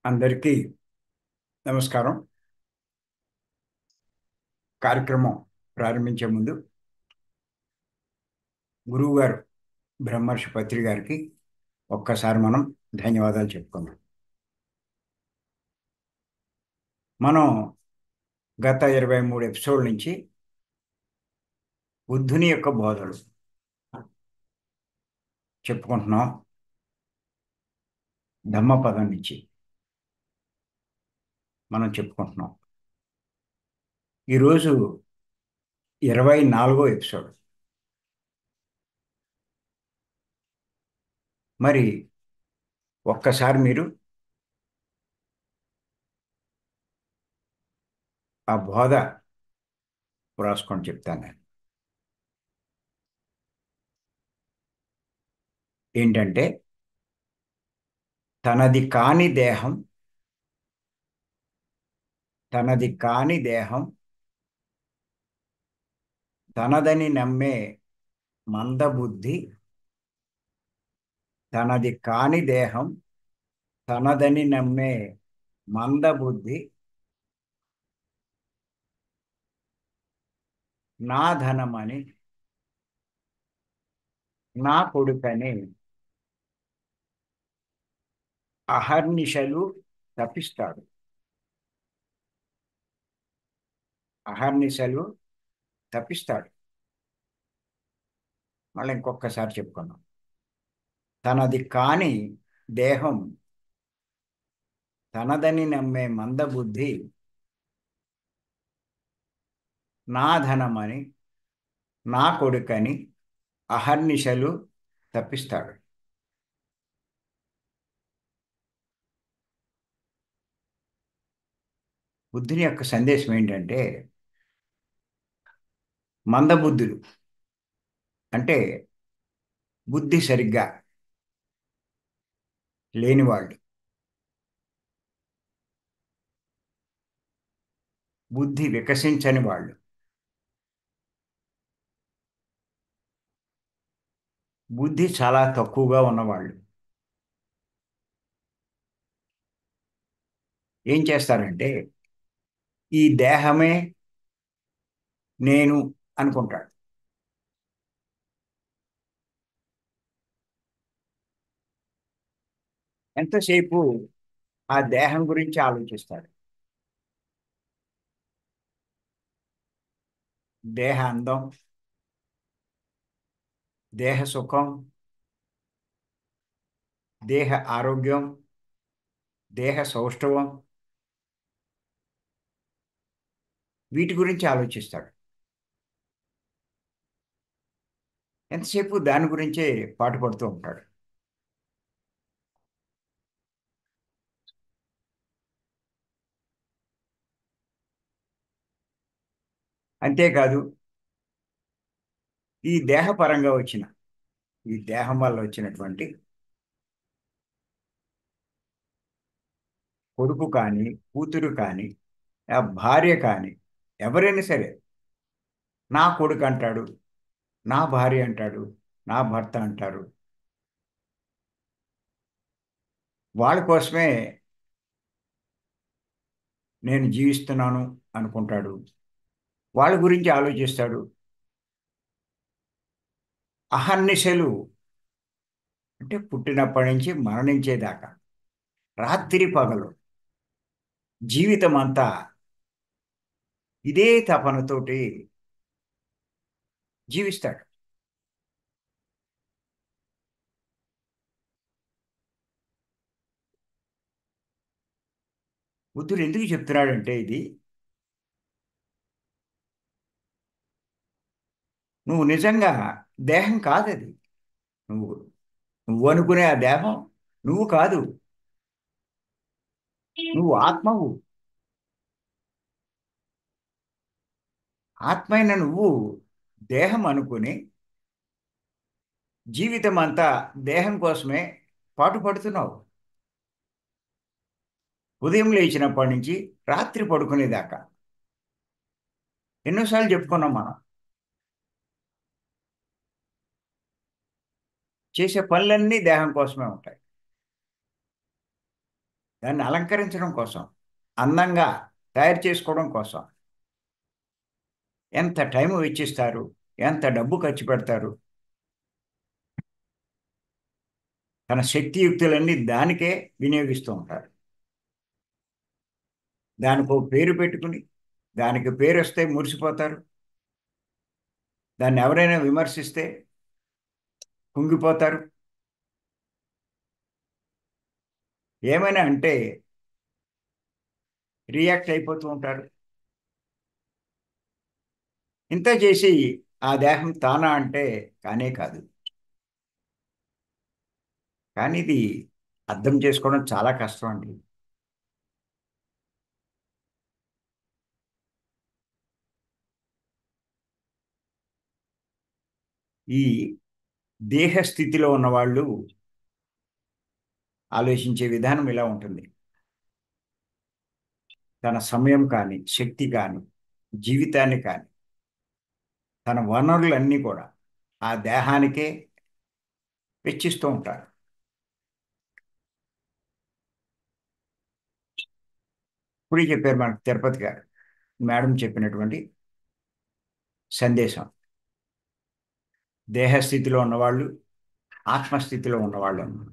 అందరికీ నమస్కారం. కార్యక్రమం ప్రారంభించే ముందు గురువుగారు బ్రహ్మర్షి పత్రి గారికి ఒక్కసారి మనం ధన్యవాదాలు చెప్పుకుందాం. మనం గత 23 ఎపిసోడ్ నుంచి బుద్ధుని యొక్క బోధలు చెప్పుకుంటున్నాం. ధమ్మపదం నుంచి మనం చెప్పుకుంటున్నాం. ఈరోజు 24వ ఎపిసోడ్. మరి ఒక్కసారి మీరు ఆ బోధ రాసుకొని చెప్తాను నేను. ఏంటంటే, తనది కాని దేహం తనది కాని దేహం తనదని నమ్మే మందబుద్ధి తనది కాని దేహం తనదని నమ్మే మందబుద్ధి నా ధనమని నా కొడుకని అహర్నిశలు తప్పిస్తాడు. అహర్నిశలు తప్పిస్తాడు. మళ్ళీ ఇంకొకసారి చెప్పుకున్నాం. తనది కాని దేహం తనదని నమ్మే మందబుద్ధి నా ధనమని నా కొడుకని అహర్నిశలు తప్పిస్తాడు. బుద్ధుని యొక్క సందేశం ఏంటంటే, మందబుద్ధులు అంటే బుద్ధి సరిగ్గా లేనివాళ్ళు, బుద్ధి వికసించని వాళ్ళు, బుద్ధి చాలా తక్కువగా ఉన్నవాళ్ళు ఏం చేస్తారంటే, ఈ దేహమే నేను అనుకుంటాడు. ఎంతసేపు ఆ దేహం గురించి ఆలోచిస్తాడు. దేహ అందం, దేహ సుఖం, దేహ ఆరోగ్యం, దేహ సౌష్ఠవం, వీటి గురించి ఆలోచిస్తాడు. ఎంతసేపు దాని గురించే పాటుపడుతూ ఉంటాడు. అంతేకాదు, ఈ దేహపరంగా వచ్చిన ఈ దేహం వల్ల వచ్చినటువంటి కొడుకు కానీ, కూతురు కానీ, ఆ భార్య కానీ, ఎవరైనా సరే నా కొడుకు అంటాడు, నా భార్య అంటాడు, నా భర్త అంటారు. వాళ్ళ కోసమే నేను జీవిస్తున్నాను అనుకుంటాడు. వాళ్ళ గురించి ఆలోచిస్తాడు. అహర్నిశలు అంటే పుట్టినప్పటి నుంచి మరణించేదాకా రాత్రి పగలు జీవితం అంతా ఇదే తపనతోటి జీవిస్తాడు. బుద్ధుడు ఎందుకు చెప్తున్నాడంటే, ఇది నువ్వు నిజంగా దేహం కాదది. నువ్వు నువ్వు అనుకునే ఆ దేహం నువ్వు కాదు. నువ్వు ఆత్మవు. ఆత్మైన నువ్వు దేహం అనుకుని జీవితం అంతా దేహం కోసమే పాటుపడుతున్నావు. ఉదయం లేచినప్పటి నుంచి రాత్రి పడుకునేదాకా ఎన్నోసార్లు చెప్పుకున్నాం మనం. చేసే పనులన్నీ దేహం కోసమే ఉంటాయి. దాన్ని అలంకరించడం కోసం, అందంగా తయారు చేసుకోవడం కోసం ఎంత టైం వెచ్చిస్తారు, ఎంత డబ్బు ఖర్చు పెడతారు. తన శక్తియుక్తులన్నీ దానికే వినియోగిస్తూ ఉంటారు. దానికి ఒక పేరు పెట్టుకుని, దానికి పేరు వస్తే మురిసిపోతారు. దాన్ని ఎవరైనా విమర్శిస్తే కుంగిపోతారు. ఏమైనా అంటే రియాక్ట్ అయిపోతూ ఉంటారు. ఇంత చేసి ఆ దేహం తానా అంటే కానే కాదు. కానీ ఇది అర్థం చేసుకోవడం చాలా కష్టం అండి. ఈ దేహ స్థితిలో ఉన్నవాళ్ళు ఆలోచించే విధానం ఇలా ఉంటుంది. తన సమయం కానీ, శక్తి కానీ, జీవితాన్ని కానీ, తన వనరులన్నీ కూడా ఆ దేహానికే వెచ్చిస్తూ ఉంటారు. ఇప్పుడే చెప్పారు మనకు తిరుపతి గారు, మేడం చెప్పినటువంటి సందేశం. దేహస్థితిలో ఉన్నవాళ్ళు, ఆత్మస్థితిలో ఉన్నవాళ్ళు అన్నారు.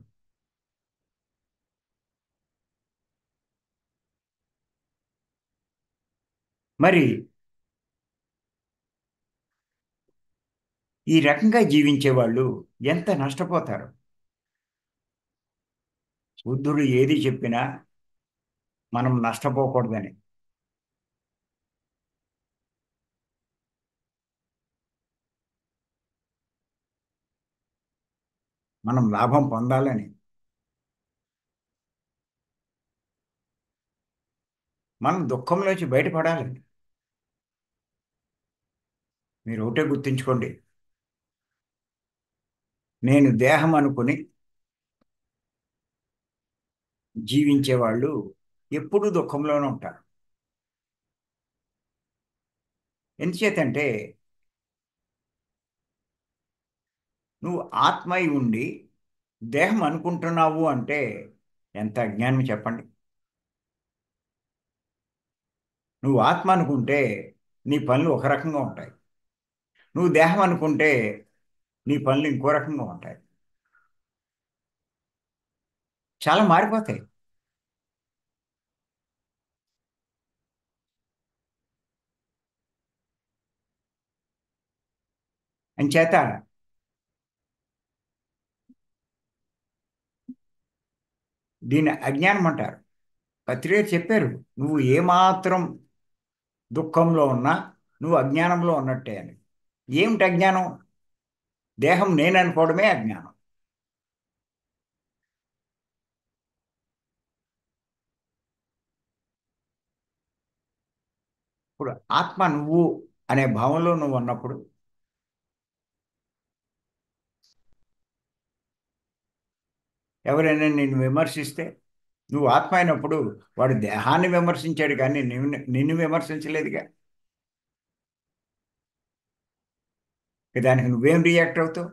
మరి ఈ రకంగా జీవించే వాళ్ళు ఎంత నష్టపోతారు. బుద్ధుడు ఏది చెప్పినా మనం నష్టపోకూడదని. మనం లాభం పొందాలని. మనం దుఃఖంలోంచి బయటపడాలి. మీరు ఒకటే గుర్తుంచుకోండి, నేను దేహం అనుకుని జీవించే వాళ్ళు ఎప్పుడూ దుఃఖంలోనే ఉంటారు. ఎందుచేతంటే నువ్వు ఆత్మ అయి ఉండి దేహం అనుకుంటున్నావు అంటే ఎంత అజ్ఞానం చెప్పండి. నువ్వు ఆత్మ అనుకుంటే నీ పనులు ఒక రకంగా ఉంటాయి. నువ్వు దేహం అనుకుంటే నీ పనులు ఇంకో రకంగా ఉంటాయి. చాలా మారిపోతాయి. అంచేత దీన్ని అజ్ఞానం అంటారు. పత్రిక చెప్పారు, నువ్వు ఏమాత్రం దుఃఖంలో ఉన్నా నువ్వు అజ్ఞానంలో ఉన్నట్టే అని. ఏమిటి అజ్ఞానం? దేహం నేను అనుకోవడమే అజ్ఞానం. ఇప్పుడు ఆత్మ నువ్వు అనే భావంలో నువ్వు ఉన్నప్పుడు ఎవరైనా నిన్ను విమర్శిస్తే నువ్వు ఆత్మ అయినప్పుడు వాడు దేహాన్ని విమర్శించాడు కానీ నిన్ను విమర్శించలేదుగా. దానికి నువ్వేం రియాక్ట్ అవుతావు?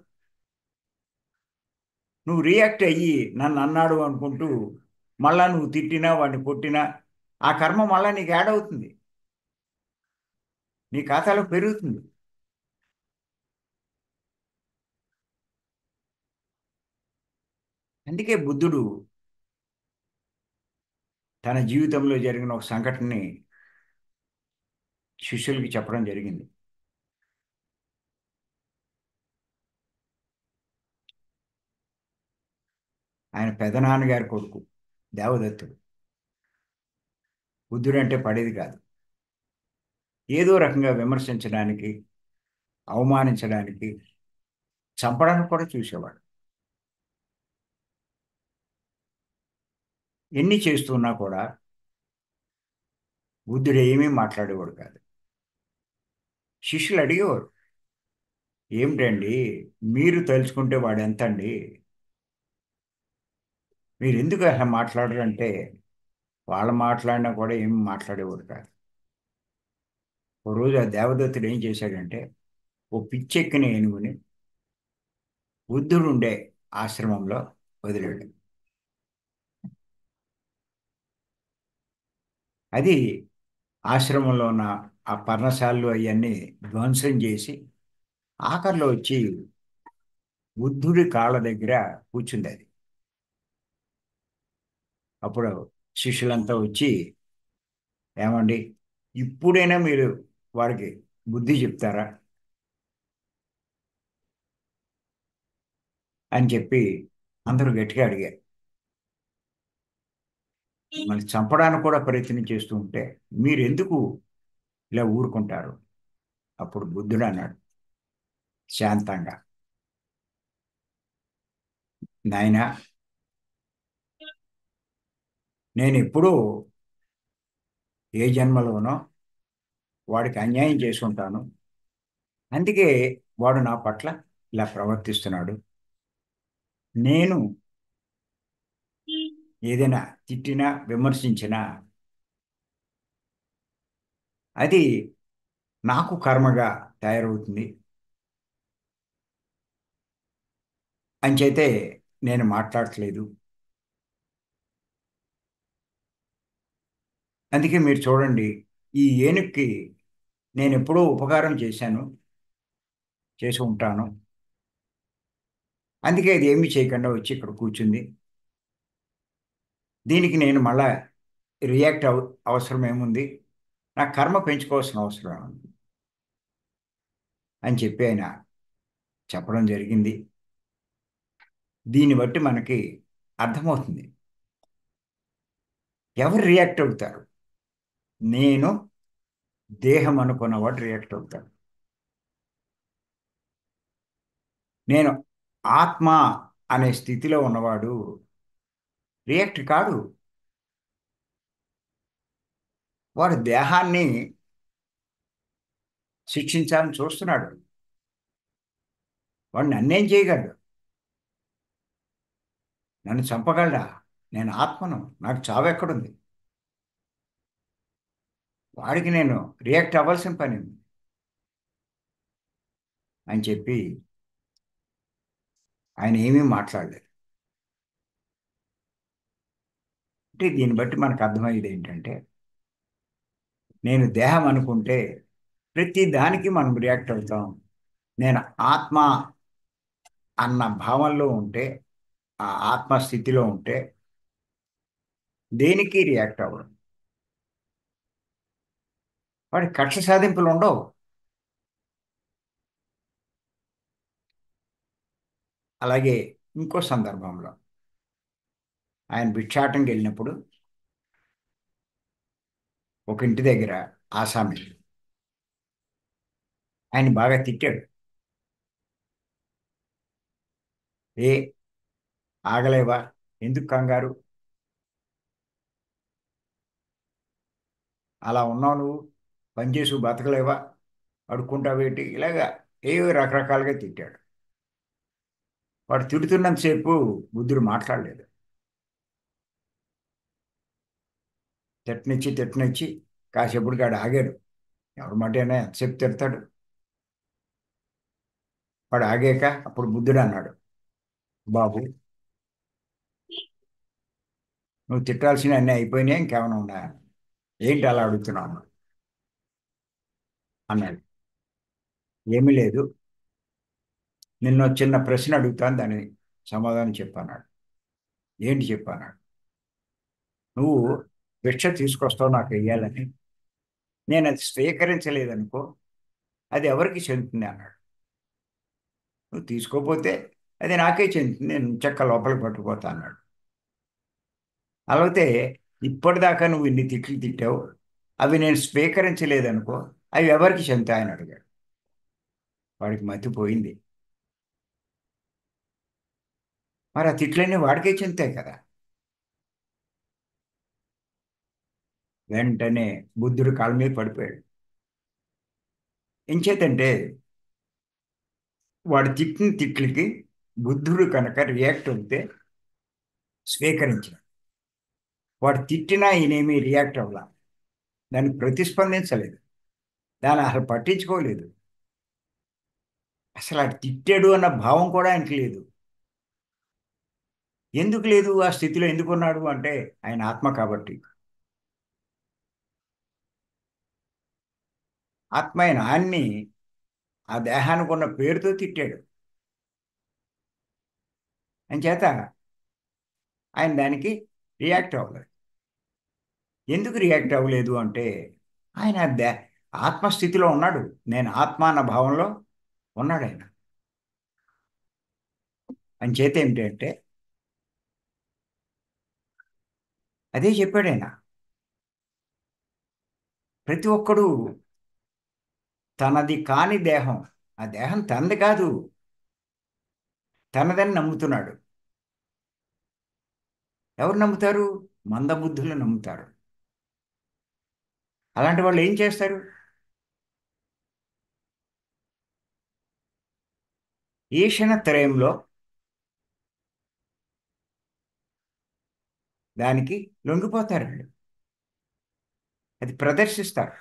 నువ్వు రియాక్ట్ అయ్యి నన్ను అన్నాడు అనుకుంటూ మళ్ళా నువ్వు తిట్టినా వాడిని కొట్టినా ఆ కర్మ మళ్ళా నీకు యాడ్ అవుతుంది, నీ ఖాతాలో పెరుగుతుంది. అందుకే బుద్ధుడు తన జీవితంలో జరిగిన ఒక సంఘటనని శిష్యులకి చెప్పడం జరిగింది. ఆయన పెదనాన్నగారి కొడుకు దేవదత్తుడు. బుద్ధుడు అంటే పడేది కాదు. ఏదో రకంగా విమర్శించడానికి, అవమానించడానికి, చంపడానికి కూడా చూసేవాడు. ఎన్ని చేస్తున్నా కూడా బుద్ధుడు ఏమీ మాట్లాడేవాడు కాదు. శిష్యులు అడిగేవారు, ఏమిటండి మీరు తలుచుకుంటే వాడు ఎంత అండి, మీరు ఎందుకు అలా మాట్లాడరు అంటే వాళ్ళు మాట్లాడినా కూడా ఏమి మాట్లాడేవాడు కాదు. ఓ రోజు ఆ దేవదత్తుడు ఏం చేశాడంటే ఓ పిచ్చెక్కిన ఏనుగుని బుద్ధుడు ఉండే ఆశ్రమంలో వదిలాడు. అది ఆశ్రమంలో ఉన్న ఆ పర్ణశాలలు అవన్నీ ధ్వంసం చేసి ఆఖరిలో వచ్చి బుద్ధుడి కాళ్ళ దగ్గర కూర్చుంది అది. అప్పుడు శిష్యులంతా వచ్చి, ఏమండి, ఇప్పుడైనా మీరు వాడికి బుద్ధి చెప్తారా అని చెప్పి అందరూ గట్టిగా అడిగారు. మరి చంపడానికి కూడా ప్రయత్నం చేస్తూ ఉంటే మీరు ఎందుకు ఇలా ఊరుకుంటారు? అప్పుడు బుద్ధుడు అన్నాడు శాంతంగా, నాయనా, నేను ఎప్పుడూ ఏ జన్మలోనో వాడికి అన్యాయం చేసి ఉంటాను. అందుకే వాడు నా పట్ల ఇలా ప్రవర్తిస్తున్నాడు. నేను ఏదైనా తిట్టినా విమర్శించినా అది నాకు కర్మగా తయారవుతుంది. అంచేతే నేను మాట్లాడట్లేదు. అందుకే మీరు చూడండి, ఈ ఏనుగుకి నేను ఎప్పుడో ఉపకారం చేశాను, చేసి ఉంటాను. అందుకే ఇది ఏమీ చేయకుండా వచ్చి ఇక్కడ కూర్చుంది. దీనికి నేను మళ్ళా రియాక్ట్ అవసరం ఏముంది? నా కర్మ పెంచుకోవాల్సిన అవసరం ఏముంది అని చెప్పి ఆయన చెప్పడం జరిగింది. దీన్ని బట్టి మనకి అర్థమవుతుంది ఎవరు రియాక్ట్ అవుతారు. నేను దేహం అనుకున్నవాడు రియాక్ట్ అవుతాడు. నేను ఆత్మ అనే స్థితిలో ఉన్నవాడు రియాక్ట్ కాడు. వాడు దేహాన్ని శిక్షించాలని చూస్తున్నాడు. వాడు నన్నేం చేయగలడు? నన్ను చంపగలడా? నేను ఆత్మను, నాకు చావు ఎక్కడుంది? వాడికి నేను రియాక్ట్ అవ్వాల్సిన పని ఉంది అని చెప్పి ఆయన ఏమీ మాట్లాడలేదు. అంటే దీన్ని బట్టి మనకు అర్థమయ్యేది ఏంటంటే, నేను దేహం అనుకుంటే ప్రతి దానికి మనం రియాక్ట్ అవుతాం. నేను ఆత్మ అన్న భావంలో ఉంటే, ఆ ఆత్మస్థితిలో ఉంటే దేనికి రియాక్ట్ అవ్వడం. వాడి కక్ష సాధింపులు ఉండవు. అలాగే ఇంకో సందర్భంలో ఆయన భిక్షాటంకి వెళ్ళినప్పుడు ఒక ఇంటి దగ్గర ఆసామి ఆయన బాగా తిట్టాడు. ఏ ఆగలేవా? ఎందుకు కంగారు? అలా ఉన్నావు నువ్వు, పనిచేసి బతకలేవా? అడుక్కుంటావేటి? ఇలాగా ఏవో రకరకాలుగా తిట్టాడు. వాడు తిడుతున్నంతసేపు బుద్ధుడు మాట్లాడలేదు. తిట్టనిచ్చి కాసేపటికి ఆడు ఆగాడు. ఎవరి మాట అయినా ఎంతసేపు తిడతాడు? వాడు ఆగాక అప్పుడు బుద్ధుడు అన్నాడు, బాబు, నువ్వు తిట్టాల్సిన అన్నీ అయిపోయినాయి, ఇంకేమైనా ఉన్నాయా? ఏంటి అలా అడుగుతున్నావు అన్నాడు. ఏమీ లేదు, నిన్ను చిన్న ప్రశ్న అడుగుతాను, దాని సమాధానం చెప్పన్నాడు. ఏంటి చెప్పన్నాడు? నువ్వు భిక్ష తీసుకొస్తావు నాకు వెయ్యాలని, నేను అది స్వీకరించలేదనుకో, అది ఎవరికి చెందుతుంది అన్నాడు. నువ్వు తీసుకోపోతే అది నాకే చెందుతుంది, నేను చెక్క లోపలికి పట్టుకుపోతా అన్నాడు. అలాగే ఇప్పటిదాకా నువ్వు ఇన్ని తిట్లు తిట్టావు, అవి నేను స్వీకరించలేదనుకో, అవి ఎవరికి చెందుతాయని అడిగాడు. వాడికి మతిపోయింది. మరి ఆ తిట్లన్నీ వాడికే చెందుతాయి కదా. వెంటనే బుద్ధుడు కాళ్ళ మీద పడిపోయాడు. ఎంచేతంటే వాడు తిట్టిన తిట్లకి బుద్ధుడు కనుక రియాక్ట్ అవుతే స్వీకరించిన, వాడు తిట్టినా ఈయనేమి రియాక్ట్ అవ్వాల, దాన్ని ప్రతిస్పందించలేదు, దాన్ని అసలు పట్టించుకోలేదు. అసలు ఆ తిట్టాడు అన్న భావం కూడా ఆయనకి లేదు. ఎందుకు లేదు? ఆ స్థితిలో ఎందుకున్నాడు అంటే ఆయన ఆత్మ కాబట్టి. ఆత్మ అయిన ఆయన్ని ఆ దేహానికి ఉన్న పేరుతో తిట్టాడు. అంచేత ఆయన దానికి రియాక్ట్ అవ్వలేదు. ఎందుకు రియాక్ట్ అవ్వలేదు అంటే ఆయన ఆత్మస్థితిలో ఉన్నాడు. నేను ఆత్మ అన్న భావంలో ఉన్నాడు ఆయన. అంచేత ఏమిటంటే అదే చెప్పాడు ఆయన. ప్రతి ఒక్కడు తనది కాని దేహం, ఆ దేహం తనది కాదు, తనదని నమ్ముతున్నాడు. ఎవరు నమ్ముతారు? మందబుద్ధులు నమ్ముతారు. అలాంటి వాళ్ళు ఏం చేస్తారు? ఈషణత్రయంలో దానికి లొంగిపోతారు వాళ్ళు. అది ప్రదర్శిస్తారు.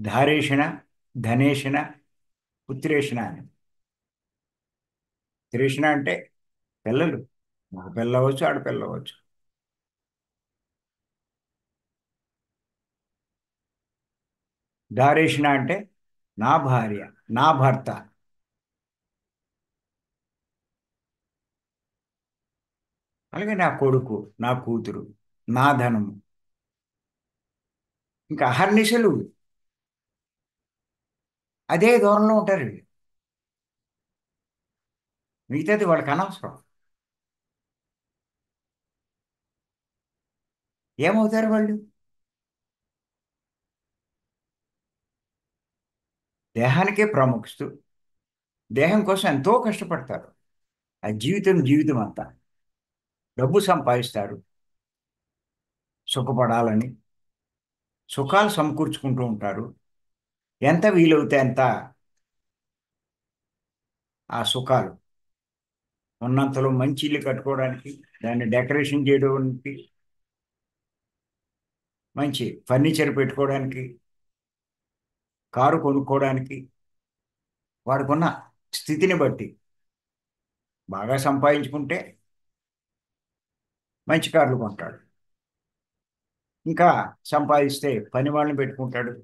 ధారేషణ, ధనేషణ, పుత్రేషణ అని. పుత్రేషణ అంటే పిల్లలు, మగ పిల్ల అవ్వచ్చు, ఆడపిల్ల అవ్వచ్చు. ధారేషణ అంటే నా భార్య, నా భర్త, అలాగే నా కొడుకు, నా కూతురు, నా ధనము. ఇంకా అహర్నిశలు అదే దూరంలో ఉంటారు వీళ్ళు. మిగతాది వాళ్ళకి అనవసరం. ఏమవుతారు వాళ్ళు? దేహానికే ప్రాముఖ్యత. దేహం కోసం ఎంతో కష్టపడతారు. ఆ జీవితం జీవితం అంతా డబ్బు సంపాదిస్తారు సుఖపడాలని. సుఖాలు సమకూర్చుకుంటూ ఉంటారు. ఎంత వీలవుతే అంత ఆ సుఖాలు ఉన్నంతలో మంచి ఇల్లు కట్టుకోవడానికి, దాన్ని డెకరేషన్ చేయడానికి, మంచి ఫర్నిచర్ పెట్టుకోవడానికి, కారు కొనుక్కోవడానికి, వాడుకున్న స్థితిని బట్టి బాగా సంపాదించుకుంటే మంచి కార్లు కొంటాడు. ఇంకా సంపాదిస్తే పని వాళ్ళని పెట్టుకుంటాడు.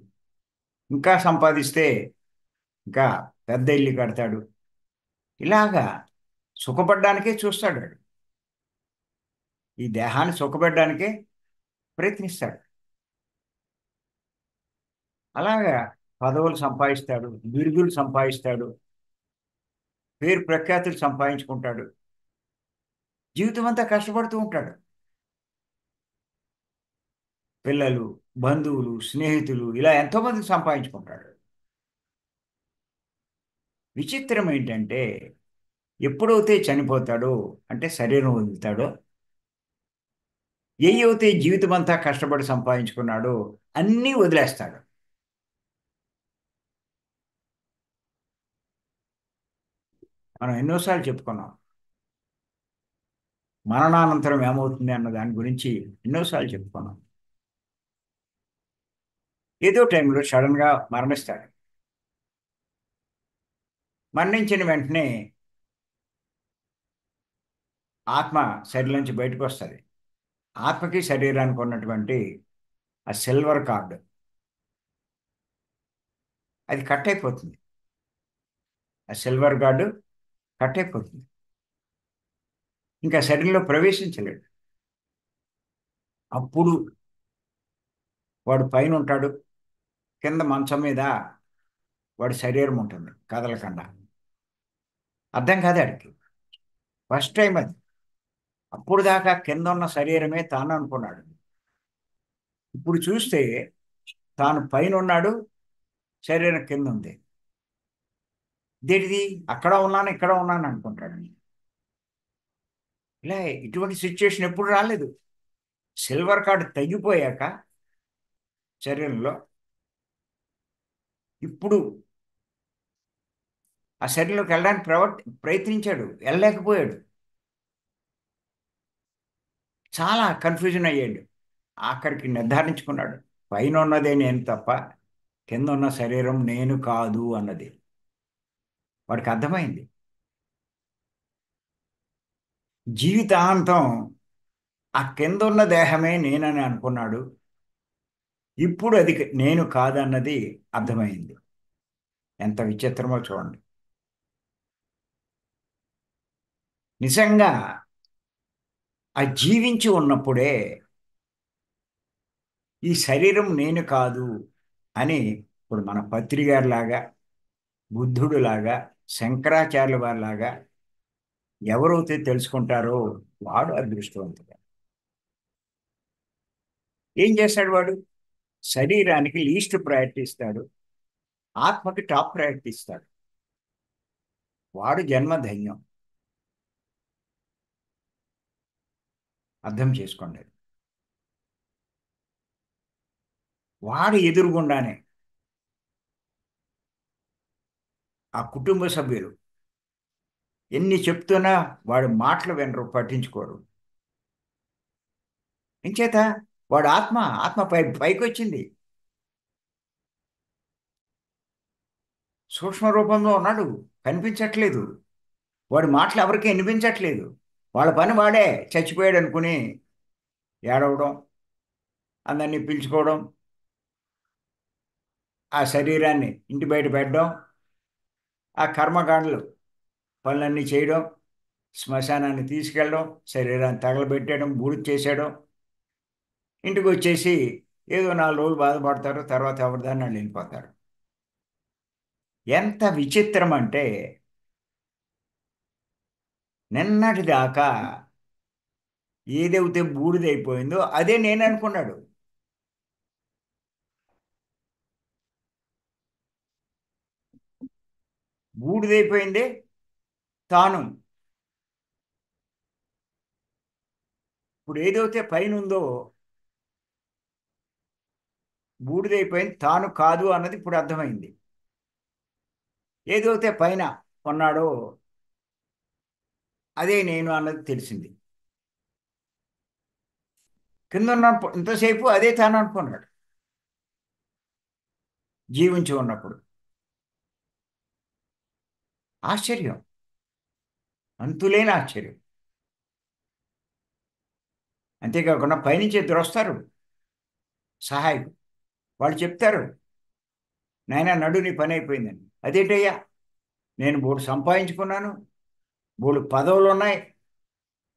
ఇంకా సంపాదిస్తే ఇంకా పెద్ద ఇల్లు కడతాడు. ఇలాగా సుఖపడ్డానికే చూస్తాడు వాడు. ఈ దేహాన్ని సుఖపెట్టడానికే ప్రయత్నిస్తాడు. అలాగా పదవులు సంపాదిస్తాడు, బిరుదులు సంపాదిస్తాడు, పేరు ప్రఖ్యాతులు సంపాదించుకుంటాడు. జీవితం అంతా కష్టపడుతూ ఉంటాడు. పిల్లలు, బంధువులు, స్నేహితులు ఇలా ఎంతోమందికి సంపాదించుకుంటాడు. విచిత్రం ఏంటంటే ఎప్పుడైతే చనిపోతాడో, అంటే శరీరం వదులుతాడో, అయితే జీవితం అంతా కష్టపడి సంపాదించుకున్నాడో అన్నీ వదిలేస్తాడు. మనం ఎన్నోసార్లు చెప్పుకున్నాం. మరణానంతరం ఏమవుతుంది అన్న దాని గురించి ఎన్నోసార్లు చెప్పుకున్నాం. ఏదో టైంలో సడన్ గా మరణిస్తాడు. మరణించిన వెంటనే ఆత్మ శరీరం నుంచి బయటకు వస్తుంది. ఆత్మకి శరీరానికి ఉన్నటువంటి ఆ సిల్వర్ కార్డు అది కట్ అయిపోతుంది. ఆ సిల్వర్ కార్డు కట్ అయిపోతుంది. ఇంకా శరీరంలో ప్రవేశించలేడు. అప్పుడు వాడు పైన ఉంటాడు. కింద మంచం మీద వాడి శరీరం ఉంటుంది కదలకుండా. అర్థం కాదు ఆడికి. ఫస్ట్ టైం అది. అప్పుడు దాకా కింద ఉన్న శరీరమే తాను అనుకున్నాడు. ఇప్పుడు చూస్తే తాను పైన ఉన్నాడు, శరీరం కింద ఉంది. ఇదేంటిది? అక్కడ ఉన్నాను, ఇక్కడ ఉన్నాను అనుకుంటాడు. ఇలా ఇటువంటి సిచ్యుయేషన్ ఎప్పుడు రాలేదు. సిల్వర్ కార్డు తగ్గిపోయాక శరీరంలో ఇప్పుడు ఆ శరీరంలోకి వెళ్ళడానికి ప్రయత్నించాడు, వెళ్ళలేకపోయాడు. చాలా కన్ఫ్యూజన్ అయ్యాడు. ఆఖరికి నిర్ధారించుకున్నాడు, పైన ఉన్నదే నేను తప్ప కింద ఉన్న శరీరం నేను కాదు అన్నది వాడికి అర్థమైంది. జీవితాంతం ఆ కింద ఉన్న దేహమే నేనని అనుకున్నాడు. ఇప్పుడు అది నేను కాదన్నది అర్థమైంది. ఎంత విచిత్రమో చూడండి. నిజంగా ఆ జీవించి ఉన్నప్పుడే ఈ శరీరం నేను కాదు అని, ఇప్పుడు మన పత్రి గారి లాగా, బుద్ధుడు లాగా, శంకరాచార్యుల వారిలాగా ఎవరైతే తెలుసుకుంటారో వాడు అదృష్టవంతుడు. ఏం చేస్తాడు వాడు? శరీరానికి లీస్ట్ ప్రయారిటీ ఇస్తాడు, ఆత్మకి టాప్ ప్రయారిటీ ఇస్తాడు. వాడు జన్మ ధన్యం. అర్థం చేసుకోండి. వాడు ఎదురుగుండానే ఆ కుటుంబ సభ్యులు ఎన్ని చెప్తున్నా వాడు మాటలు వినరు, పట్టించుకోరు. ఇంచేత వాడు ఆత్మ పైకి వచ్చింది. సూక్ష్మ రూపంలో ఉన్నాడు, కనిపించట్లేదు. వాడి మాటలు ఎవరికీ వినిపించట్లేదు. వాళ్ళ పని వాడే చచ్చిపోయాడు అనుకుని ఏడవడం, అందరినీ పిలుచుకోవడం, ఆ శరీరాన్ని ఇంటి బయట పెట్టడం, ఆ కర్మకాండలు పనులన్నీ చేయడం, శ్మశానాన్ని తీసుకెళ్ళడం, శరీరాన్ని తగలబెట్టడం, బూడిద చేసేయడం, ఇంటికి వచ్చేసి ఏదో 4 రోజులు బాధపడతారు, తర్వాత ఎవరిదాన్ని వాళ్ళు వెళ్ళిపోతారు. ఎంత విచిత్రం అంటే నిన్నటి దాకా ఏదైతే బూడిదైపోయిందో అదే నేను అనుకున్నాడు. బూడిదైపోయిందే తాను. ఇప్పుడు ఏదైతే పైన ఉందో బూడిదైపోయింది, తాను కాదు అన్నది ఇప్పుడు అర్థమైంది. ఏదైతే పైన ఉన్నాడో అదే నేను అన్నది తెలిసింది. కింద ఉన్న ఇంతసేపు అదే తాను అనుకున్నాడు జీవించి ఉన్నప్పుడు. ఆశ్చర్యం, అంతులేని ఆశ్చర్యం. అంతేకాకుండా పైనుంచి ఇద్దరు వస్తారు సహాయకులు. వాళ్ళు చెప్తారు, నాయనా నడు, నీ పని అయిపోయిందని. అదేంటయ్యా, నేను బోడు సంపాదించుకున్నాను, బోడు పదవులు ఉన్నాయి,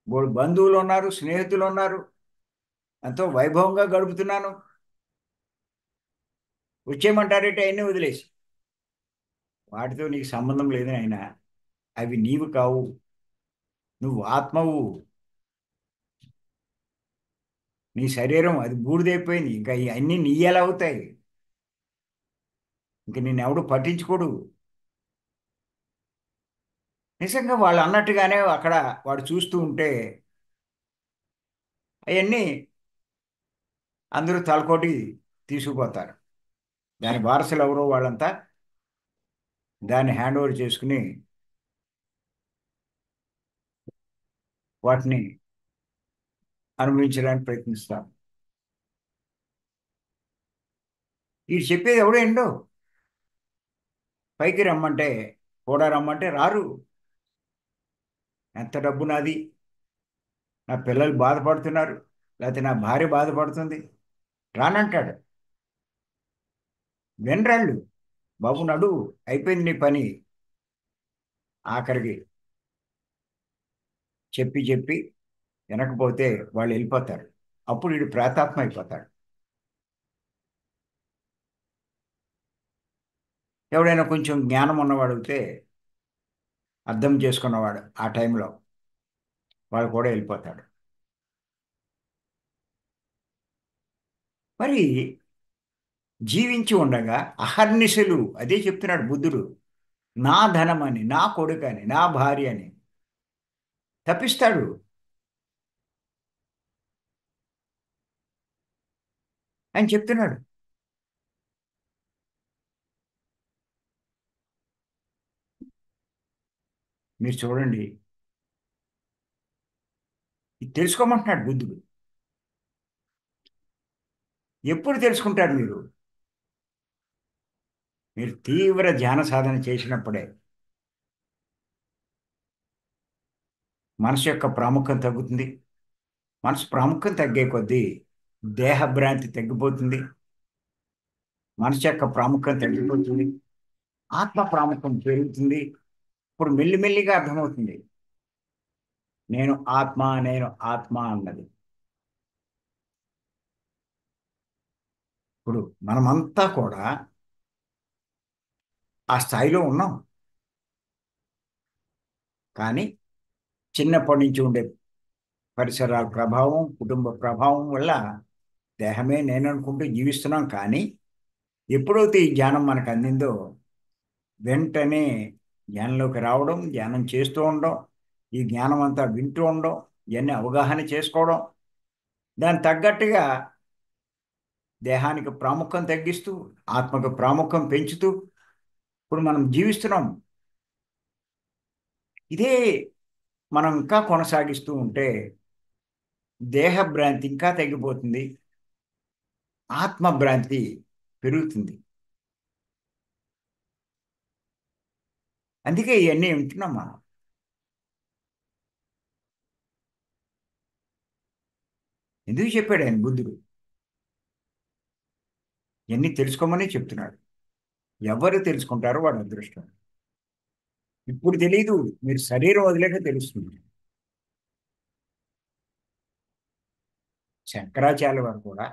బోడు బంధువులు ఉన్నారు, స్నేహితులు ఉన్నారు, ఎంతో వైభవంగా గడుపుతున్నాను, వచ్చేయమంటారేంటి అవన్నీ వదిలేసి. వాటితో నీకు సంబంధం లేదు నాయనా, అవి నీవు కావు, నువ్వు ఆత్మవు. నీ శరీరం అది బూడిదైపోయింది, ఇంకా ఇవన్నీ నీ ఎలా అవుతాయి? ఇంక నిన్నెవడు పట్టించుకోడు. నిజంగా వాళ్ళు అన్నట్టుగానే అక్కడ వాడు చూస్తూ ఉంటే అవన్నీ అందరూ తలకోటి తీసుకుపోతారు. దాని వారసులు ఎవరో వాళ్ళంతా దాన్ని హ్యాండ్ ఓవర్ చేసుకుని వాటిని అనుభవించడానికి ప్రయత్నిస్తాం. వీడు చెప్పేది ఎవడో ఏండో, పైకి రమ్మంటే కూడా రమ్మంటే రారు. ఎంత డబ్బు నాది, నా పిల్లలు బాధపడుతున్నారు, లేకపోతే నా భార్య బాధపడుతుంది, రానంటాడు. వినరాళ్ళు. బాబు నడు, అయిపోయింది నీ పని. ఆఖరికి చెప్పి చెప్పి వినకపోతే వాళ్ళు వెళ్ళిపోతారు. అప్పుడు వీడు ప్రేతాత్మ అయిపోతాడు. ఎవడైనా కొంచెం జ్ఞానం ఉన్నవాడు అయితే, అర్థం చేసుకున్నవాడు ఆ టైంలో వాడు కూడా వెళ్ళిపోతాడు. మరి జీవించి ఉండగా అహర్నిశలు అదే చెప్తున్నాడు బుద్ధుడు. నా ధనమని, నా కొడుకని, నా భార్య అని తప్పిస్తాడు అని చెప్తున్నాడు. మీరు చూడండి, ఇది తెలుసుకోమంటున్నాడు బుద్ధుడు. ఎప్పుడు తెలుసుకుంటారు మీరు? మీరు తీవ్ర ధ్యాన సాధన చేసినప్పుడే. మనసు యొక్క ప్రాముఖ్యం తగ్గుతుంది. మనసు ప్రాముఖ్యం తగ్గే కొద్దీ దేహభ్రాంతి తగ్గిపోతుంది. మనసు యొక్క ప్రాముఖ్యం తగ్గిపోతుంది, ఆత్మ ప్రాముఖ్యం పెరుగుతుంది. ఇప్పుడు మెల్లిమెల్లిగా అర్థమవుతుంది, నేను ఆత్మ అన్నది. ఇప్పుడు మనమంతా కూడా ఆ స్థాయిలో ఉన్నాం. కానీ చిన్నప్పటి నుంచి ఉండే పరిసరాల ప్రభావం, కుటుంబ ప్రభావం వల్ల దేహమే నేను అనుకుంటూ జీవిస్తున్నాం. కానీ ఎప్పుడైతే ఈ జ్ఞానం మనకు అందిందో వెంటనే జ్ఞానంలోకి రావడం, ధ్యానం చేస్తూ ఉండడం, ఈ జ్ఞానం అంతా వింటూ ఉండడం, ఇవన్నీ అవగాహన చేసుకోవడం, దానికి తగ్గట్టుగా దేహానికి ప్రాముఖ్యం తగ్గిస్తూ ఆత్మకు ప్రాముఖ్యం పెంచుతూ ఇప్పుడు మనం జీవిస్తున్నాం. ఇదే మనం ఇంకా కొనసాగిస్తూ ఉంటే దేహ భ్రాంతి ఇంకా తగ్గిపోతుంది, ఆత్మ భ్రాంతి పెరుగుతుంది. అందుకే ఇవన్నీ వింటున్నాం మనం. ఎందుకు చెప్పాడు ఆయన బుద్ధుడు? ఇవన్నీ తెలుసుకోమని చెప్తున్నాడు. ఎవరు తెలుసుకుంటారో వాడు అదృష్టం. ఇప్పుడు తెలియదు, మీరు శరీరం వదిలేక తెలుస్తుంది. శంకరాచార్య వారు కూడా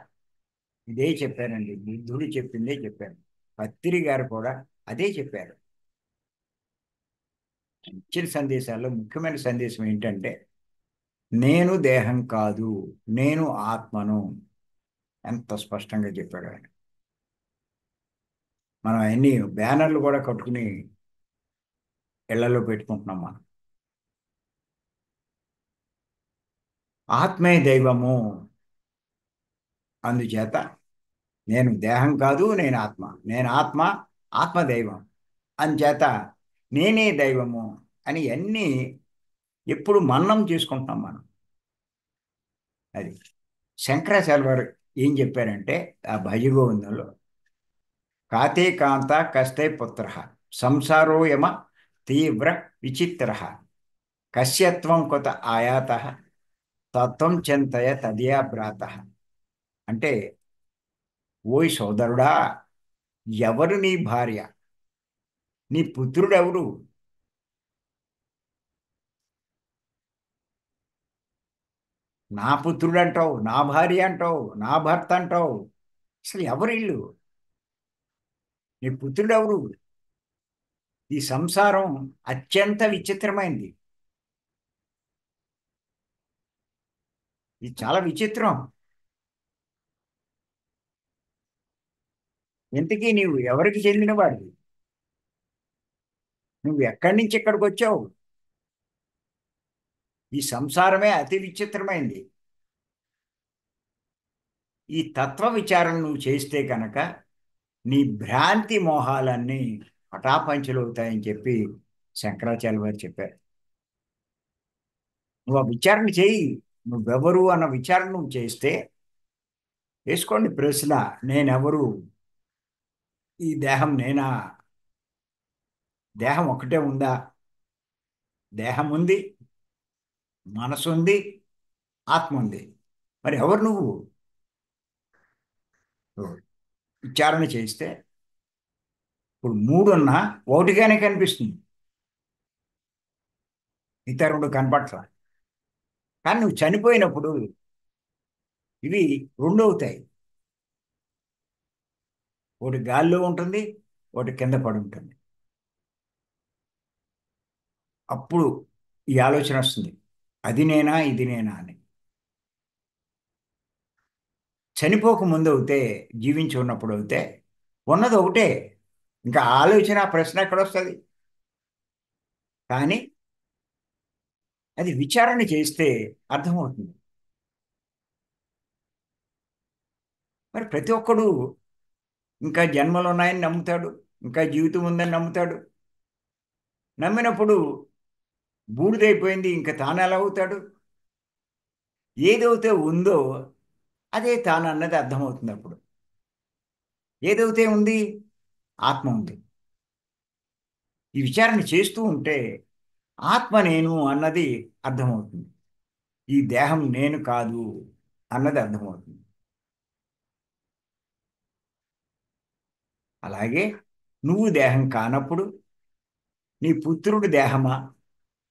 ఇదే చెప్పారండి, బుద్ధుడు చెప్పిందే చెప్పారు. పత్రి గారు కూడా అదే చెప్పారు. ఇచ్చిన సందేశాల్లో ముఖ్యమైన సందేశం ఏంటంటే నేను దేహం కాదు, నేను ఆత్మను. ఎంత స్పష్టంగా చెప్పాడు ఆయన. మనం అన్ని బ్యానర్లు కూడా కట్టుకుని ఇళ్లలో పెట్టుకుంటున్నాం మనం. ఆత్మే దైవము. అందుచేత నేను దేహం కాదు, నేను ఆత్మ, నేను ఆత్మ, ఆత్మ దైవం. అందుచేత నేనే దైవము అని అన్నీ ఎప్పుడు మన్నం చేసుకుంటున్నాం మనం. అది శంకరాచార్య వారు ఏం చెప్పారంటే ఆ భజగోవిందంలో కాతే కాంత కస్తే పుత్ర సంసారో యమ తీవ్ర విచిత్ర కశ్యత్వం కొత ఆయాత తత్వం చింతయ తదియా భ్రాత. అంటే ఓయ్ సోదరుడా, ఎవరు నీ భార్య, నీ పుత్రుడెవడు, నా పుత్రుడు అంటావు, నా భార్య అంటావు, నా భర్త అంటావు, అసలు ఎవరిల్లు, నీ పుత్రుడెవరు? ఈ సంసారం అత్యంత విచిత్రమైంది. ఇది చాలా విచిత్రం. ఇంతకీ నీవు ఎవరికి చెందినవాడివి? నువ్వు ఎక్కడి నుంచి ఎక్కడికి వచ్చావు? ఈ సంసారమే అతి విచిత్రమైంది. ఈ తత్వ విచారణ నువ్వు చేస్తే కనుక నీ భ్రాంతి మోహాలన్నీ పటాపంచలవుతాయని చెప్పి శంకరాచార్య వారు చెప్పారు. నువ్వు ఆ విచారణ చేయి. నువ్వెవరు అన్న విచారణ నువ్వు చేస్తే వేసుకోండి ప్రశ్న, నేనెవరు? ఈ దేహం నేనా? దేహం ఒకటే ఉందా? దేహం ఉంది, మనసు ఉంది, ఆత్మ ఉంది. మరి ఎవరు నువ్వు? విచారణ చేస్తే ఇప్పుడు మూడున్నా ఒకటిగానే కనిపిస్తుంది, ఇతరుడు కనపట్ల. కానీ నువ్వు చనిపోయినప్పుడు ఇవి రెండు అవుతాయి. ఒకటి గాల్లో ఉంటుంది, ఒకటి కింద పడి ఉంటుంది. అప్పుడు ఈ ఆలోచన వస్తుంది, అది నేనా ఇది నేనా అని. చనిపోక ముందు అవుతే, జీవించి ఉన్నప్పుడు అవుతే ఉన్నది ఒకటే. ఇంకా ఆలోచన ప్రశ్న ఎక్కడ వస్తుంది? కానీ అది విచారణ చేస్తే అర్థమవుతుంది. మరి ప్రతి ఒక్కడు ఇంకా జన్మలు ఉన్నాయని నమ్ముతాడు, ఇంకా జీవితం ఉందని నమ్ముతాడు. నమ్మినప్పుడు బూడిదైపోయింది, ఇంకా తాను ఎలా అవుతాడు? ఏదైతే ఉందో అదే తాను అన్నది అర్థమవుతుంది అప్పుడు. ఏదైతే ఉంది, ఆత్మ ఉంది. ఈ విచారణ చేస్తూ ఉంటే ఆత్మ నేను అన్నది అర్థమవుతుంది, ఈ దేహం నేను కాదు అన్నది అర్థమవుతుంది. అలాగే నువ్వు దేహం కానప్పుడు నీ పుత్రుడు దేహమా,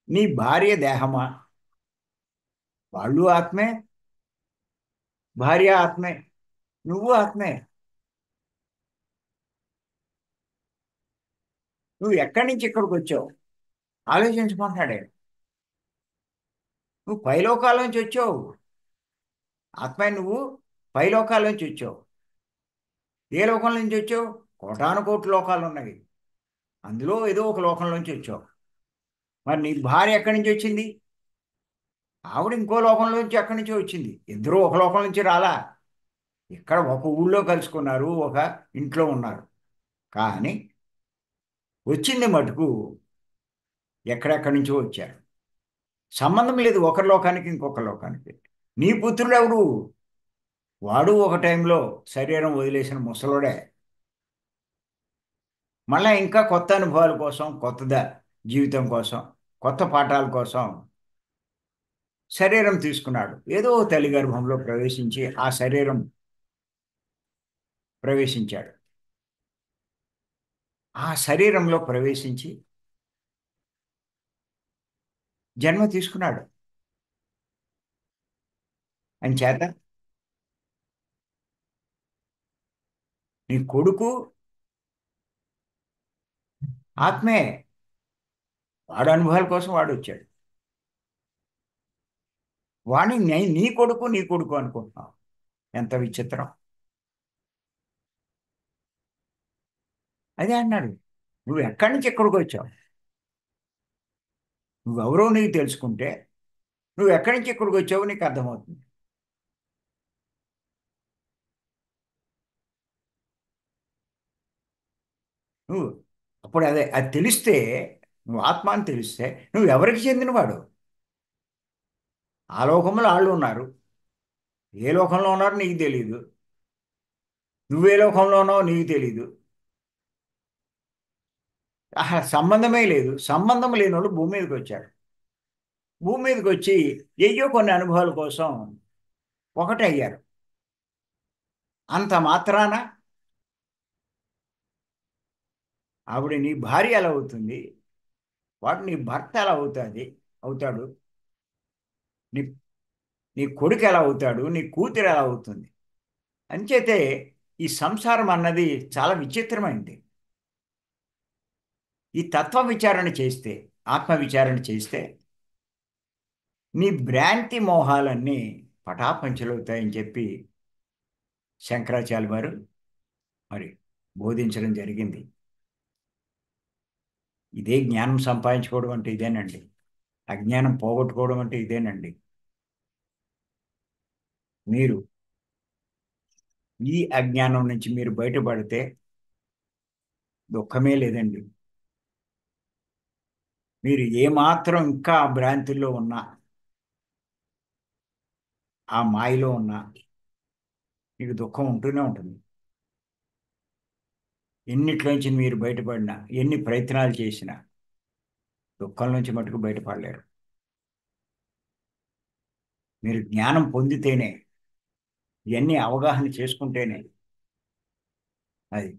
నీ భార్య దేహమా? వాళ్ళు ఆత్మే, భార్య ఆత్మే, నువ్వు ఆత్మే. నువ్వు ఎక్కడి నుంచి ఇక్కడికి వచ్చావు ఆలోచించుకుంటున్నాడే. నువ్వు పైలోకాల నుంచి వచ్చావు. ఆత్మ నువ్వు పైలోకాల నుంచి వచ్చావు. ఏ లోకం నుంచి వచ్చావు? కోటాను కోట్ల లోకాలు ఉన్నాయి. అందులో ఏదో ఒక లోకం నుంచి వచ్చావు. మరి నీ భార్య ఎక్కడి నుంచి వచ్చింది? ఆవిడ ఇంకో లోకంలోంచి ఎక్కడి నుంచో వచ్చింది. ఇద్దరూ ఒక లోకం నుంచి రాలా. ఇక్కడ ఒక ఊళ్ళో కలుసుకున్నారు, ఒక ఇంట్లో ఉన్నారు. కానీ వచ్చింది మటుకు ఎక్కడెక్కడి నుంచో వచ్చారు. సంబంధం లేదు ఒకరి లోకానికి ఇంకొక లోకానికి. నీ పుత్రుడు ఎవరు? వాడు ఒక టైంలో శరీరం వదిలేసిన ముసలోడే. మళ్ళా ఇంకా కొత్త అనుభవాల కోసం, జీవితం కోసం, కొత్త పాఠాల కోసం శరీరం తీసుకున్నాడు. ఏదో తల్లి గర్భంలో ప్రవేశించి ఆ శరీరం ప్రవేశించాడు. ఆ శరీరంలో ప్రవేశించి జన్మ తీసుకున్నాడు. అంచేత నీ కొడుకు ఆత్మే. వాడు అనుభవాల కోసం వాడు వచ్చాడు. వాడిని నీ కొడుకు అనుకుంటున్నావు. ఎంత విచిత్రం. అదే అన్నాడు. నువ్వు ఎక్కడి నుంచి ఎక్కడికి వచ్చావు? నువ్వెవరో నీకు తెలుసుకుంటే నువ్వు ఎక్కడి నుంచి ఎక్కడికి వచ్చావో నీకు అర్థమవుతుంది. నువ్వు అప్పుడు అది తెలిస్తే, నువ్వు ఆత్మ అని తెలిస్తే నువ్వు ఎవరికి చెందినవాడు? ఆ లోకంలో వాళ్ళు ఉన్నారు. ఏ లోకంలో ఉన్నారో నీకు తెలియదు. నువ్వే లోకంలో ఉన్నావో నీకు తెలియదు. సంబంధమే లేదు. సంబంధం లేని వాళ్ళు భూమి మీదకి వచ్చారు. భూమి మీదకి వచ్చి ఎయ్యో కొన్ని అనుభవాల కోసం ఒకటే అయ్యారు. అంత మాత్రాన ఆవిడ నీ భార్య ఎలా అవుతుంది? వాడు నీ భర్త ఎలా అవుతాడు? నీ నీ కొడుకు ఎలా అవుతాడు? నీ కూతురు ఎలా అవుతుంది? అంచేతే ఈ సంసారం అన్నది చాలా విచిత్రమైంది. ఈ తత్వ విచారణ చేస్తే, ఆత్మ విచారణ చేస్తే నీ భ్రాంతి మోహాలన్నీ పటాపంచలవుతాయని చెప్పి శంకరాచార్య వారు మరి బోధించడం జరిగింది. ఇదే జ్ఞానం సంపాదించుకోవడం అంటే ఇదేనండి. అజ్ఞానం పోగొట్టుకోవడం అంటే ఇదేనండి. మీరు ఈ అజ్ఞానం నుంచి మీరు బయటపడితే దుఃఖమే లేదండి. మీరు ఏమాత్రం ఇంకా ఆ భ్రాంతిలో ఉన్నా, ఆ మాయలో ఉన్నా మీకు దుఃఖం ఉంటూనే ఉంటుంది. ఎన్నిట్లోంచి మీరు బయటపడినా, ఎన్ని ప్రయత్నాలు చేసినా దుఃఖం నుంచి మటుకు బయటపడలేరు. మీరు జ్ఞానం పొందితేనే, ఇవన్నీ అవగాహన చేసుకుంటేనే అది.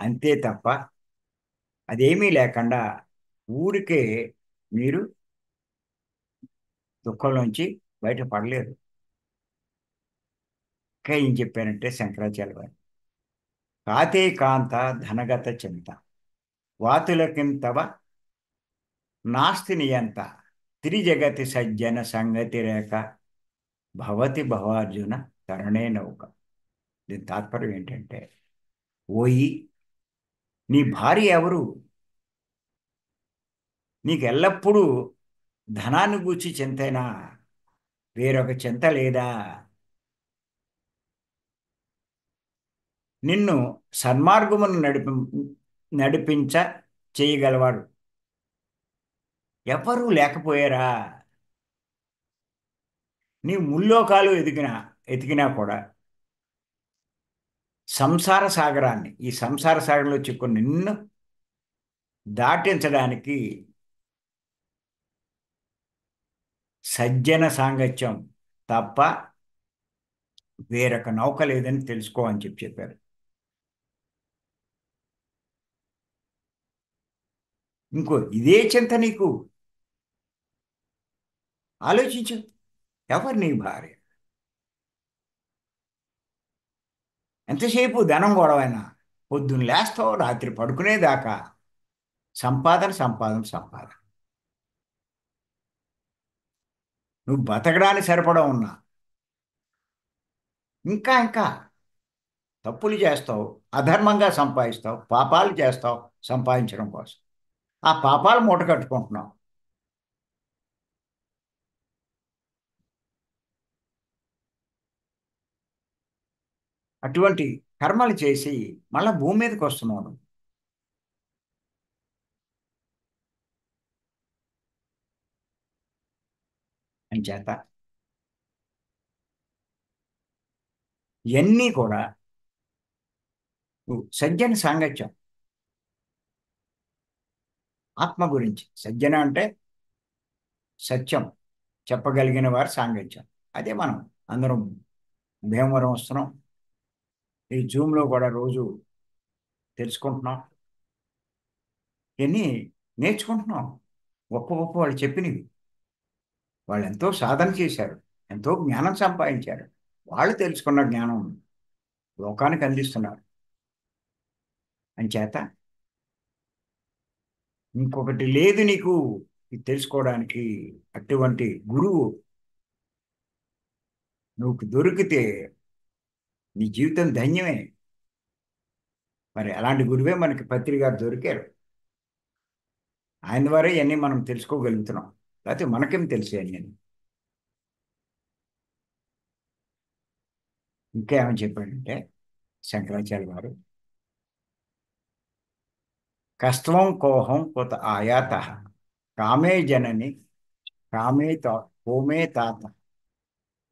అంతే తప్ప అదేమీ లేకుండా ఊరికే మీరు దుఃఖంలోంచి బయటపడలేరు. ఇంకా ఏం చెప్పారంటే శంకరాచార్య వారు, కాతే కాంత ధనగత చింత వాతులకింతవ నాస్తి నియంత త్రిజగతి సజ్జన సంగతి రేఖ భవతి భవార్జున తరణే నౌక. దీని తాత్పర్యం ఏంటంటే, ఓయి నీ భార్య ఎవరు? నీకు ఎల్లప్పుడూ ధనాన్ని గూర్చి చింతేనా? వేరొక చింత లేదా? నిన్ను సన్మార్గమును నడిపించ చేయగలవాడు ఎవరూ లేకపోయారా? నీ ముల్లోకాలు ఎతికినా కూడా ఈ సంసార సాగరంలో చిక్కుని నిన్ను దాటించడానికి సజ్జన సాంగత్యం తప్ప వేరొక నౌక లేదని తెలుసుకో అని చెప్పారు. ఇంకో ఇదే చింత నీకు. ఆలోచించు. ఎవరు నీ భార్య? ఎంతసేపు ధనం గొడవైనా, పొద్దున్న లేస్తావు రాత్రి పడుకునేదాకా సంపాదన సంపాదన సంపాదన. నువ్వు బతకడానికి సరిపడా ఉన్నా ఇంకా ఇంకా తప్పులు చేస్తావు, అధర్మంగా సంపాదిస్తావు, పాపాలు చేస్తావు సంపాదించడం కోసం. ఆ పాపాలు మూట కట్టుకుంటున్నావు. అటువంటి కర్మలు చేసి మళ్ళా భూమి మీదకి వస్తున్నావు నువ్వు. అంచేత ఇవన్నీ కూడా నువ్వు సజ్జన సాంగత్యం, ఆత్మ గురించి. సజ్జన అంటే సత్యం చెప్పగలిగిన వారి సాంగత్యం. అదే మనం అందరం భీమవరం వస్తున్నాం. ఈ జూమ్లో కూడా రోజు తెలుసుకుంటున్నాం. ఇవన్నీ నేర్చుకుంటున్నాం. గొప్ప గొప్ప వాళ్ళు చెప్పినవి. వాళ్ళు ఎంతో సాధన చేశారు, ఎంతో జ్ఞానం సంపాదించారు. వాళ్ళు తెలుసుకున్న జ్ఞానం లోకానికి అందిస్తున్నారు. అంచేత ఇంకొకటి లేదు నీకు ఇది తెలుసుకోవడానికి. అటువంటి గురువు నువ్వు దొరికితే నీ జీవితం ధన్యమే. మరి అలాంటి గురువే మనకి పత్రి గారు దొరికారు. ఆయన ద్వారా ఇవన్నీ మనం తెలుసుకోగలుగుతున్నాం. లేకపోతే మనకేం తెలిసే అన్నీ. ఇంకా ఏమని చెప్పాడంటే శంకరాచార్య గారు, కస్త్వం కోహం కొత ఆయాత కామే జనని కామే తా కోమే తాత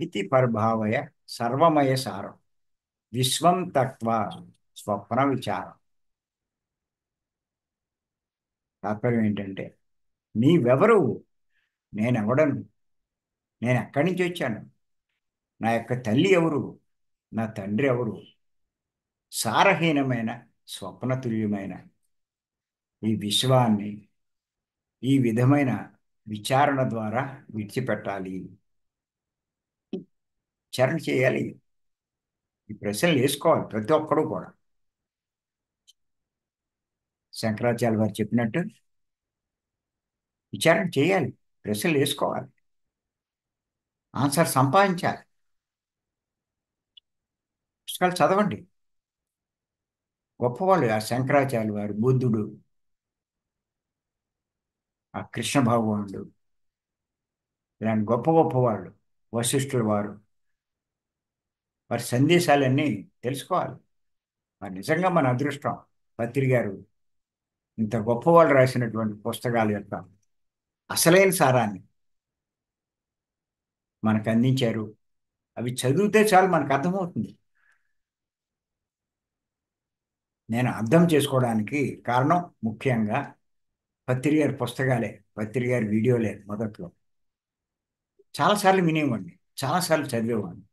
ఇది పరిభావయ సర్వమయ సారం విశ్వం తత్వ స్వప్న విచారం. తాత్పర్యం ఏంటంటే నీవెవరు, నేనెవడను, నేను ఎక్కడి నుంచి వచ్చాను, నా యొక్క తల్లి ఎవరు, నా తండ్రి ఎవరు, సారహీనమైన స్వప్నతుల్యమైన ఈ విశ్వాన్ని ఈ విధమైన విచారణ ద్వారా విడిచిపెట్టాలి, విచారణ చేయాలి. ఈ ప్రశ్నలు వేసుకోవాలి ప్రతి ఒక్కరూ కూడా. శంకరాచార్య వారు చెప్పినట్టు విచారణ చేయాలి, ప్రశ్నలు వేసుకోవాలి, ఆన్సర్ సంపాదించాలి. పుస్తకాలు చదవండి. గొప్పవాళ్ళు ఆ శంకరాచార్య వారు, బుద్ధుడు, ఆ కృష్ణ భగవానుడు, ఇలాంటి గొప్ప గొప్ప వాళ్ళు, వశిష్ఠుల వారు, వారి సందేశాలన్నీ తెలుసుకోవాలి. మరి నిజంగా మన అదృష్టం పత్రి గారు ఇంత గొప్పవాళ్ళు రాసినటువంటి పుస్తకాల యొక్క అసలైన సారాన్ని మనకు అందించారు. అవి చదివితే చాలు మనకు అర్థమవుతుంది. నేను అర్థం చేసుకోవడానికి కారణం ముఖ్యంగా పత్రి గారి పుస్తకాలే, పత్రి గారి వీడియోలే. మొదట్లో చాలాసార్లు వినేవాడిని, చాలాసార్లు చదివేవాడిని.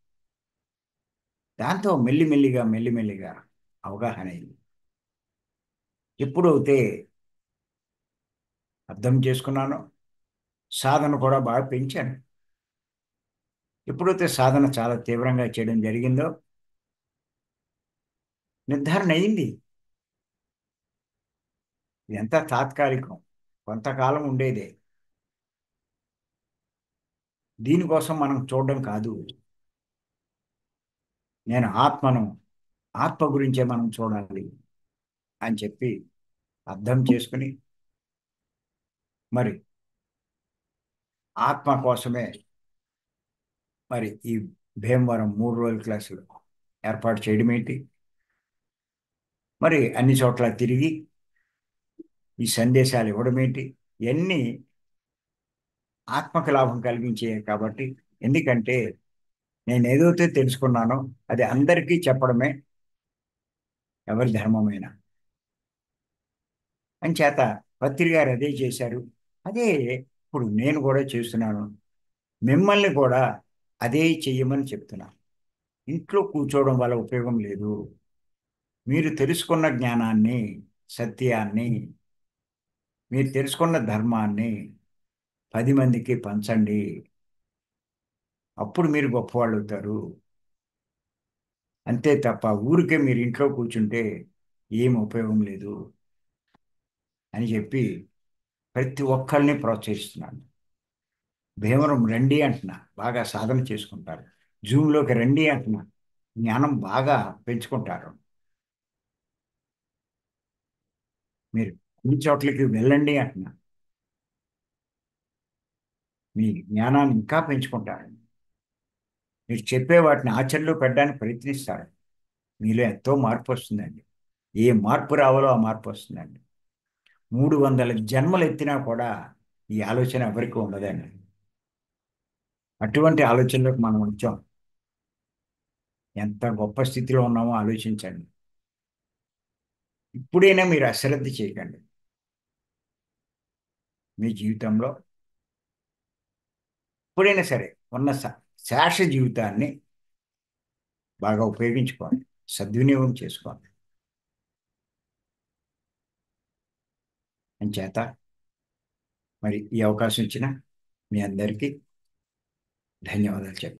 దాంతో మెల్లిమెల్లిగా మెల్లిమెల్లిగా అవగాహన అయింది. ఎప్పుడైతే అర్థం చేసుకున్నానో సాధన కూడా బాగా పెంచాను. ఎప్పుడైతే సాధన చాలా తీవ్రంగా చేయడం జరిగిందో నిర్ధారణ అయింది. ఇదంతా తాత్కాలికం, కొంతకాలం ఉండేదే. దీనికోసం మనం చూడడం కాదు. నేను ఆత్మను, ఆత్మ గురించే మనం చూడాలి అని చెప్పి అర్థం చేసుకుని మరి ఆత్మ కోసమే మరి ఈ భీమవరం 3 రోజుల క్లాసులు ఏర్పాటు చేయడం ఏంటి, మరి అన్ని చోట్ల తిరిగి ఈ సందేశాలు ఇవ్వడం ఏంటి, ఇవన్నీ ఆత్మకు లాభం కలిగించే కాబట్టి. ఎందుకంటే నేను ఏదైతే తెలుసుకున్నానో అది అందరికీ చెప్పడమే ఎవరి ధర్మమైనా. అంచేత పత్రి గారు అదే చేశారు. అదే ఇప్పుడు నేను కూడా చేస్తున్నాను. మిమ్మల్ని కూడా అదే చెయ్యమని చెప్తున్నాను. ఇంట్లో కూర్చోవడం వల్ల ఉపయోగం లేదు. మీరు తెలుసుకున్న జ్ఞానాన్ని, సత్యాన్ని మీరు తెలుసుకున్న ధర్మాన్ని 10 మందికి పంచండి. అప్పుడు మీరు గొప్పవాళ్ళు అవుతారు. అంతే తప్ప ఊరికే మీరు ఇంట్లో కూర్చుంటే ఏం ఉపయోగం లేదు అని చెప్పి ప్రతి ఒక్కరిని ప్రోత్సహిస్తున్నాను. భీమవరం రండి అంటున్నా, బాగా సాధన చేసుకుంటారు. జూమ్లోకి రండి అంటున్నా, జ్ఞానం బాగా పెంచుకుంటారు. మీరు అన్ని చోట్లకి వెళ్ళండి అంటున్నా, మీ జ్ఞానాన్ని ఇంకా పెంచుకుంటారు. మీరు చెప్పే వాటిని ఆచరణలో పెట్టడానికి ప్రయత్నిస్తారు. మీలో ఎంతో మార్పు వస్తుందండి. ఏ మార్పు రావాలో ఆ మార్పు వస్తుందండి. 300 జన్మలు ఎత్తినా కూడా ఈ ఆలోచన ఎవరికి ఉండదండి. అటువంటి ఆలోచనలోకి మనం వచ్చాం. ఎంత గొప్ప స్థితిలో ఉన్నామో ఆలోచించండి. ఇప్పుడైనా మీరు అశ్రద్ధ చేయకండి. మీ జీవితంలో ఎప్పుడైనా సరే ఉన్న శేష జీవితాన్ని బాగా ఉపయోగించుకోండి, సద్వినియోగం చేసుకోండి. అంచేత మరి ఈ అవకాశం ఇచ్చిన మీ అందరికీ ధన్యవాదాలు చెప్పాలి.